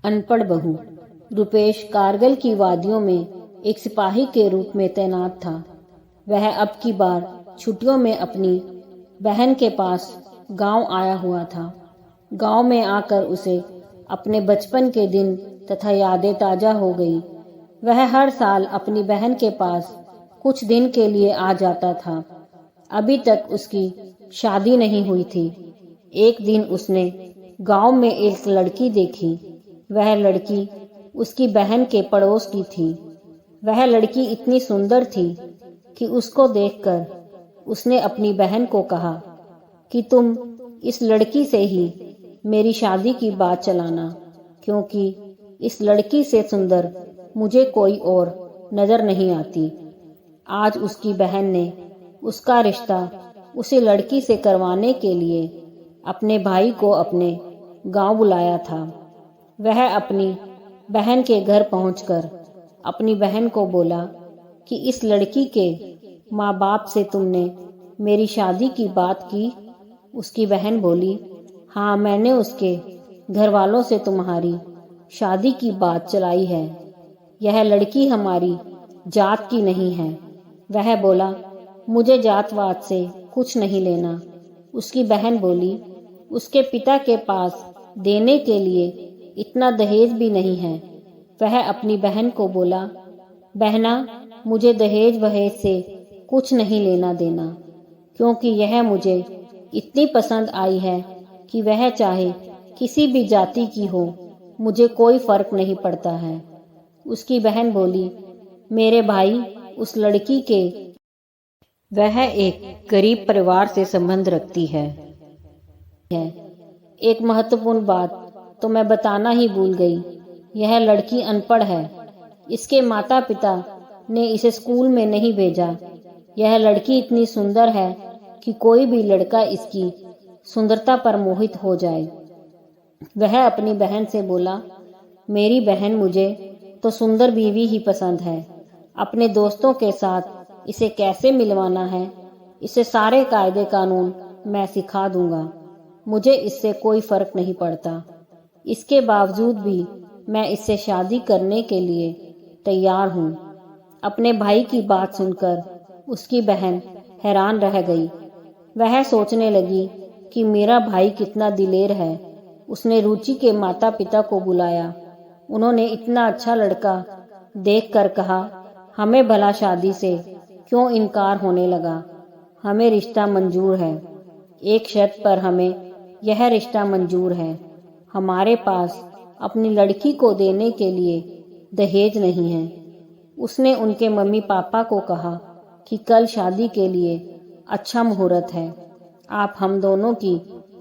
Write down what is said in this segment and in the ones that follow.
अनपढ़ बहू। रुपेश कारगिल की वादियों में एक सिपाही के रूप में तैनात था। वह अब की बार छुट्टियों में अपनी बहन के पास गांव आया हुआ था। गांव में आकर उसे अपने बचपन के दिन तथा यादें ताजा हो गई। वह हर साल अपनी बहन के पास कुछ दिन के लिए आ जाता था। अभी तक उसकी शादी नहीं हुई थी। एक दिन उसने गांव में एक लड़की देखी। वह लड़की उसकी बहन के पड़ोस की थी। वह लड़की इतनी सुंदर थी कि उसको देखकर उसने अपनी बहन को कहा कि तुम इस लड़की से ही मेरी शादी की बात चलाना, क्योंकि इस लड़की से सुंदर मुझे कोई और नजर नहीं आती। आज उसकी बहन ने उसका रिश्ता उसी लड़की से करवाने के लिए अपने भाई को अपने गांव बुलाया था। वह अपनी बहन के घर पहुंचकर अपनी बहन को बोला कि इस लड़की के माँ बाप से तुमने मेरी शादी की बात की। उसकी बहन बोली, हाँ, मैंने उसके घर वालों से तुम्हारी शादी की बात चलाई है। यह लड़की हमारी जात की नहीं है। वह बोला, मुझे जातवाद से कुछ नहीं लेना। उसकी बहन बोली, उसके पिता के पास देने के लिए इतना दहेज भी नहीं है। वह अपनी बहन को बोला, बहना, मुझे दहेज वहेज से कुछ नहीं लेना देना, क्योंकि यह मुझे इतनी पसंद आई है कि वह चाहे किसी भी जाति की हो, मुझे कोई फर्क नहीं पड़ता है। उसकी बहन बोली, मेरे भाई, उस लड़की के वह एक गरीब परिवार से संबंध रखती है। एक महत्वपूर्ण बात तो मैं बताना ही भूल गई, यह लड़की अनपढ़ है। इसके माता पिता ने इसे स्कूल में नहीं भेजा। यह लड़की इतनी सुंदर है कि कोई भी लड़का इसकी सुंदरता पर मोहित हो जाए। वह अपनी बहन से बोला, मेरी बहन, मुझे तो सुंदर बीवी ही पसंद है। अपने दोस्तों के साथ इसे कैसे मिलवाना है, इसे सारे कायदे कानून मैं सिखा दूंगा। मुझे इससे कोई फर्क नहीं पड़ता। इसके बावजूद भी मैं इससे शादी करने के लिए तैयार हूँ। अपने भाई की बात सुनकर उसकी बहन हैरान रह गई। वह सोचने लगी कि मेरा भाई कितना दिलेर है। उसने रुचि के माता पिता को बुलाया। उन्होंने इतना अच्छा लड़का देखकर कहा, हमें भला शादी से क्यों इनकार होने लगा। हमें रिश्ता मंजूर है। एक शर्त पर हमें यह रिश्ता मंजूर है। हमारे पास अपनी लड़की को देने के लिए दहेज नहीं है। उसने उनके मम्मी पापा को कहा कि कल शादी के लिए अच्छा मुहूर्त है। आप हम दोनों की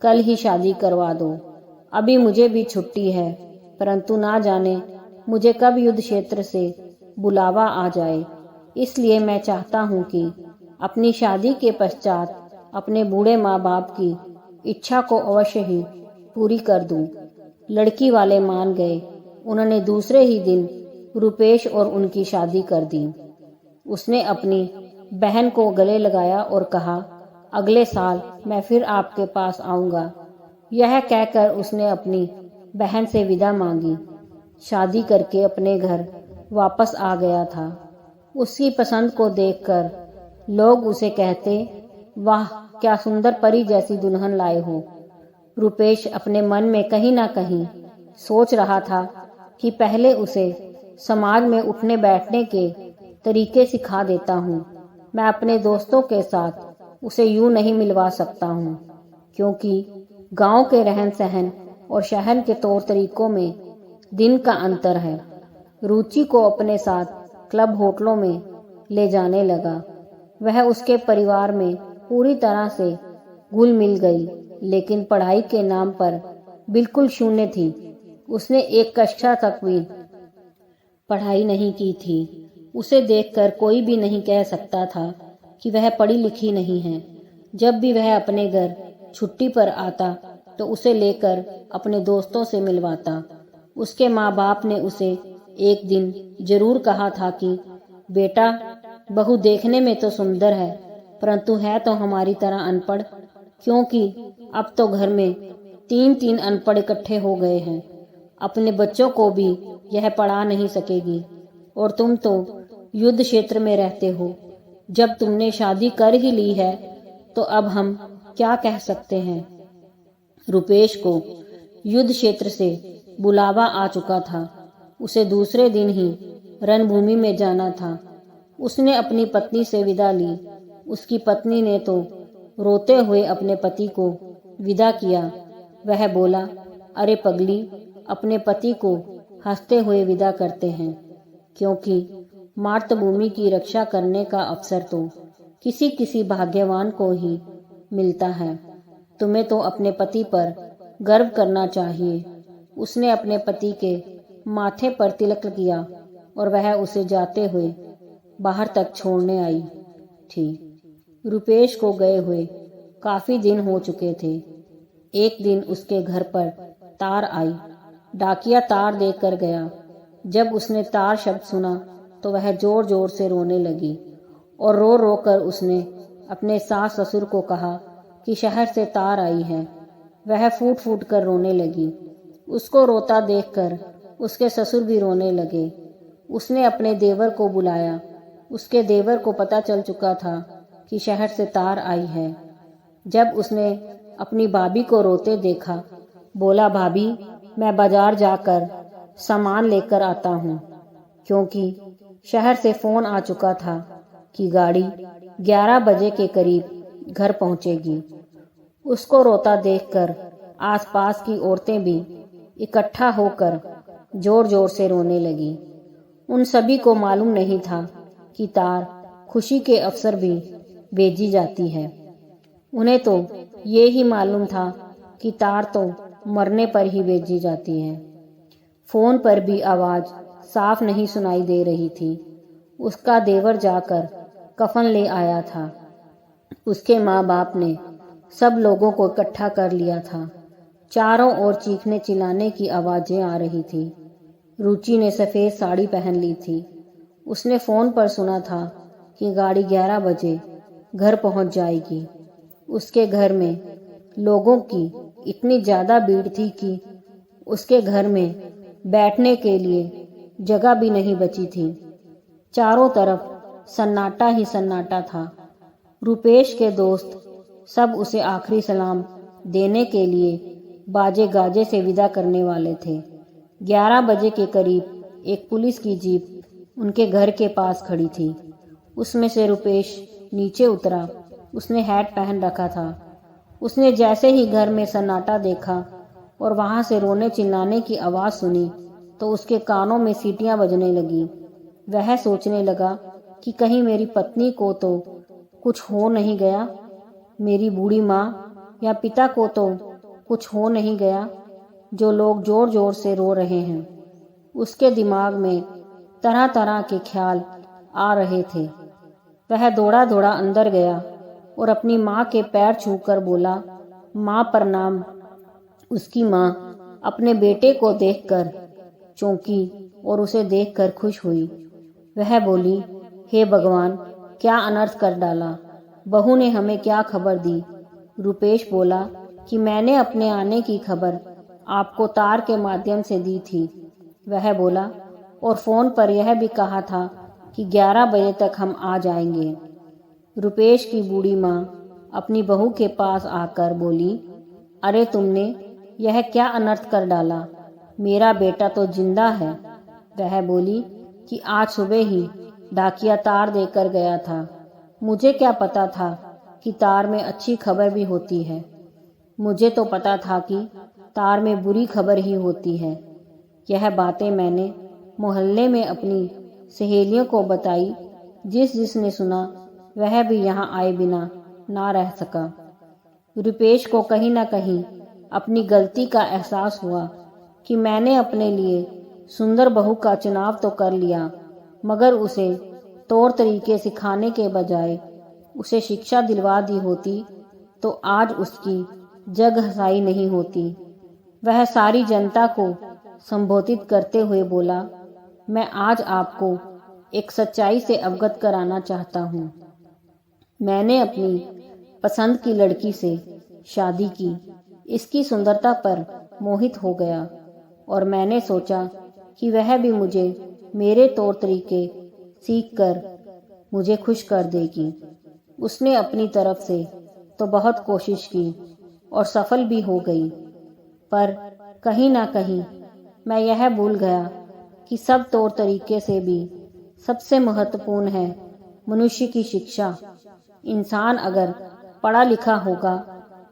कल ही शादी करवा दो। अभी मुझे भी छुट्टी है, परंतु ना जाने मुझे कब युद्ध क्षेत्र से बुलावा आ जाए। इसलिए मैं चाहता हूँ कि अपनी शादी के पश्चात अपने बूढ़े माँ बाप की इच्छा को अवश्य ही पूरी कर दूं। लड़की वाले मान गए। उन्होंने दूसरे ही दिन रुपेश और उनकी शादी कर दी। उसने अपनी बहन को गले लगाया और कहा, अगले साल मैं फिर आपके पास आऊंगा। यह कहकर उसने अपनी बहन से विदा मांगी। शादी करके अपने घर वापस आ गया था। उसकी पसंद को देखकर लोग उसे कहते, वाह, क्या सुंदर परी जैसी दुल्हन लाए हो। रुपेश अपने मन में कहीं ना कहीं सोच रहा था कि पहले उसे समाज में उठने बैठने के तरीके सिखा देता हूँ। मैं अपने दोस्तों के साथ उसे यूं नहीं मिलवा सकता हूँ, क्योंकि गांव के रहन सहन और शहर के तौर तरीकों में दिन का अंतर है। रुचि को अपने साथ क्लब होटलों में ले जाने लगा। वह उसके परिवार में पूरी तरह से घुल मिल गई, लेकिन पढ़ाई के नाम पर बिल्कुल शून्य थी। उसने एक कक्षा तक भी पढ़ाई नहीं की थी। उसे देखकर कोई भी नहीं कह सकता था कि वह पढ़ी लिखी नहीं है। जब भी वह अपने घर छुट्टी पर आता तो उसे लेकर अपने दोस्तों से मिलवाता। उसके माँ बाप ने उसे एक दिन जरूर कहा था कि बेटा, बहू देखने में तो सुंदर है, परंतु है तो हमारी तरह अनपढ़, क्योंकि अब तो घर में 3-3 अनपढ़ इकट्ठे हो गए हैं। अपने बच्चों को भी यह पढ़ा नहीं सकेगी। और तुम तो युद्ध क्षेत्र में रहते हो। जब तुमने शादी कर ही ली है तो अब हम क्या कह सकते हैं। रुपेश को युद्ध क्षेत्र से बुलावा आ चुका था। उसे दूसरे दिन ही रणभूमि में जाना था। उसने अपनी पत्नी से विदा ली। उसकी पत्नी ने तो रोते हुए अपने पति को विदा किया। वह बोला, अरे पगली, अपने पति को हंसते हुए विदा करते हैं, क्योंकि मातृभूमि की रक्षा करने का अवसर तो किसी किसी भाग्यवान को ही मिलता है। तुम्हें तो अपने पति पर गर्व करना चाहिए। उसने अपने पति के माथे पर तिलक किया और वह उसे जाते हुए बाहर तक छोड़ने आई थी। रुपेश को गए हुए काफी दिन हो चुके थे। एक दिन उसके घर पर तार आई। डाकिया तार देकर गया। जब उसने तार शब्द सुना तो वह जोर जोर से रोने लगी और रो रो कर उसने अपने सास ससुर को कहा कि शहर से तार आई है। वह फूट फूट कर रोने लगी। उसको रोता देखकर उसके ससुर भी रोने लगे। उसने अपने देवर को बुलाया। उसके देवर को पता चल चुका था कि शहर से तार आई है। जब उसने अपनी भाभी को रोते देखा, बोला, भाभी, मैं बाजार जाकर सामान लेकर आता हूँ, क्योंकि शहर से फोन आ चुका था कि गाड़ी 11 बजे के करीब घर पहुंचेगी। उसको रोता देखकर आसपास की औरतें भी इकट्ठा होकर जोर जोर से रोने लगी। उन सभी को मालूम नहीं था कि तार खुशी के अवसर भी भेजी जाती है। उन्हें तो ये ही मालूम था कि तार तो मरने पर ही भेजी जाती है। फोन पर भी आवाज साफ नहीं सुनाई दे रही थी। उसका देवर जाकर कफन ले आया था। उसके माँ बाप ने सब लोगों को इकट्ठा कर लिया था। चारों ओर चीखने चिल्लाने की आवाजें आ रही थी। रुचि ने सफेद साड़ी पहन ली थी। उसने फोन पर सुना था कि गाड़ी 11 बजे घर पहुंच जाएगी। उसके घर में लोगों की इतनी ज्यादा भीड़ थी कि उसके घर में बैठने के लिए जगह भी नहीं बची थी। चारों तरफ सन्नाटा ही सन्नाटा था। रुपेश के दोस्त सब उसे आखिरी सलाम देने के लिए बाजे गाजे से विदा करने वाले थे। 11 बजे के करीब एक पुलिस की जीप उनके घर के पास खड़ी थी। उसमें से रुपेश नीचे उतरा। उसने हैट पहन रखा था। उसने जैसे ही घर में सन्नाटा देखा और वहां से रोने चिल्लाने की आवाज सुनी तो उसके कानों में सीटियां बजने लगी। वह सोचने लगा कि कहीं मेरी पत्नी को तो कुछ हो नहीं गया, मेरी बूढ़ी माँ या पिता को तो कुछ हो नहीं गया, जो लोग जोर जोर से रो रहे हैं। उसके दिमाग में तरह तरह के ख्याल आ रहे थे। वह दौड़ा दौड़ा अंदर गया और अपनी माँ के पैर छूकर बोला, माँ प्रणाम। उसकी माँ अपने बेटे को देखकर चौंकी और उसे देखकर खुश हुई। वह बोली, हे भगवान, क्या अनर्थ कर डाला, बहू ने हमें क्या खबर दी। रुपेश बोला कि मैंने अपने आने की खबर आपको तार के माध्यम से दी थी। वह बोला, और फोन पर यह भी कहा था कि 11 बजे तक हम आ जाएंगे। रुपेश की बूढ़ी माँ अपनी बहू के पास आकर बोली, अरे तुमने यह क्या अनर्थ कर डाला, मेरा बेटा तो जिंदा है। वह बोली कि आज सुबह ही डाकिया तार देकर गया था। मुझे क्या पता था कि तार में अच्छी खबर भी होती है। मुझे तो पता था कि तार में बुरी खबर ही होती है। यह बातें मैंने मोहल्ले में अपनी सहेलियों को बताई। जिसने सुना वह भी यहाँ आए बिना ना रह सका। रुपेश को कहीं ना कहीं अपनी गलती का एहसास हुआ कि मैंने अपने लिए सुंदर बहू का चुनाव तो कर लिया, मगर उसे तौर तरीके सिखाने के बजाय उसे शिक्षा दिलवा दी होती तो आज उसकी जग हंसाई नहीं होती। वह सारी जनता को संबोधित करते हुए बोला, मैं आज आपको एक सच्चाई से अवगत कराना चाहता हूँ। मैंने अपनी पसंद की लड़की से शादी की। इसकी सुंदरता पर मोहित हो गया और मैंने सोचा कि वह भी मुझे मेरे तौर तरीके सीख कर मुझे खुश कर देगी। उसने अपनी तरफ से तो बहुत कोशिश की और सफल भी हो गई, पर कहीं ना कहीं मैं यह भूल गया कि सब तौर तरीके से भी सबसे महत्वपूर्ण है मनुष्य की शिक्षा। इंसान अगर पढ़ा लिखा होगा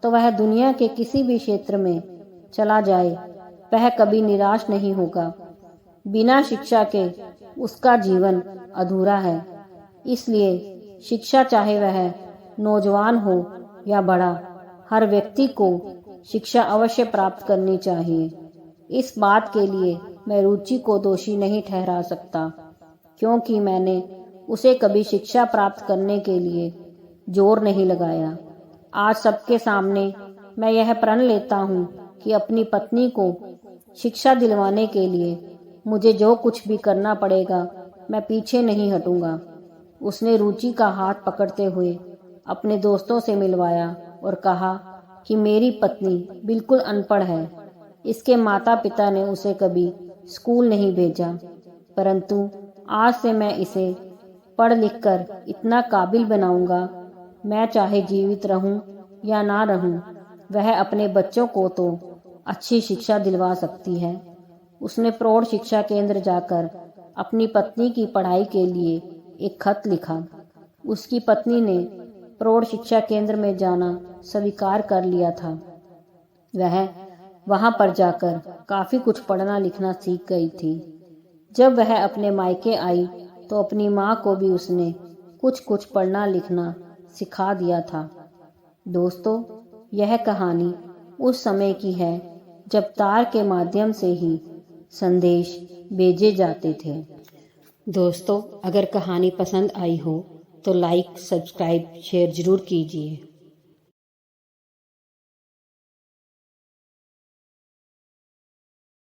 तो वह दुनिया के किसी भी क्षेत्र में चला जाए, वह कभी निराश नहीं होगा। बिना शिक्षा के उसका जीवन अधूरा है। इसलिए शिक्षा, चाहे वह नौजवान हो या बड़ा, हर व्यक्ति को शिक्षा अवश्य प्राप्त करनी चाहिए। इस बात के लिए मैं रुचि को दोषी नहीं ठहरा सकता, क्योंकि मैंने उसे कभी शिक्षा प्राप्त करने के लिए जोर नहीं लगाया। आज सबके सामने मैं यह प्रण लेता हूँ कि अपनी पत्नी को शिक्षा दिलवाने के लिए मुझे जो कुछ भी करना पड़ेगा, मैं पीछे नहीं हटूंगा। उसने रुचि का हाथ पकड़ते हुए अपने दोस्तों से मिलवाया और कहा कि मेरी पत्नी बिल्कुल अनपढ़ है। इसके माता पिता ने उसे कभी स्कूल नहीं भेजा, परंतु आज से मैं इसे पढ़ लिख कर इतना काबिल बनाऊंगा, मैं चाहे जीवित रहूं या ना रहूं, वह अपने बच्चों को तो अच्छी शिक्षा दिलवा सकती है। उसने प्रौढ़ शिक्षा केंद्र जाकर अपनी पत्नी की पढ़ाई के लिए एक खत लिखा। उसकी पत्नी ने प्रौढ़ शिक्षा केंद्र में जाना स्वीकार कर लिया था। वह वहां पर जाकर काफी कुछ पढ़ना लिखना सीख गई थी। जब वह अपने मायके आई तो अपनी माँ को भी उसने कुछ कुछ पढ़ना लिखना सिखा दिया था। दोस्तों, यह कहानी उस समय की है जब तार के माध्यम से ही संदेश भेजे जाते थे। दोस्तों, अगर कहानी पसंद आई हो तो लाइक, सब्सक्राइब, शेयर जरूर कीजिए।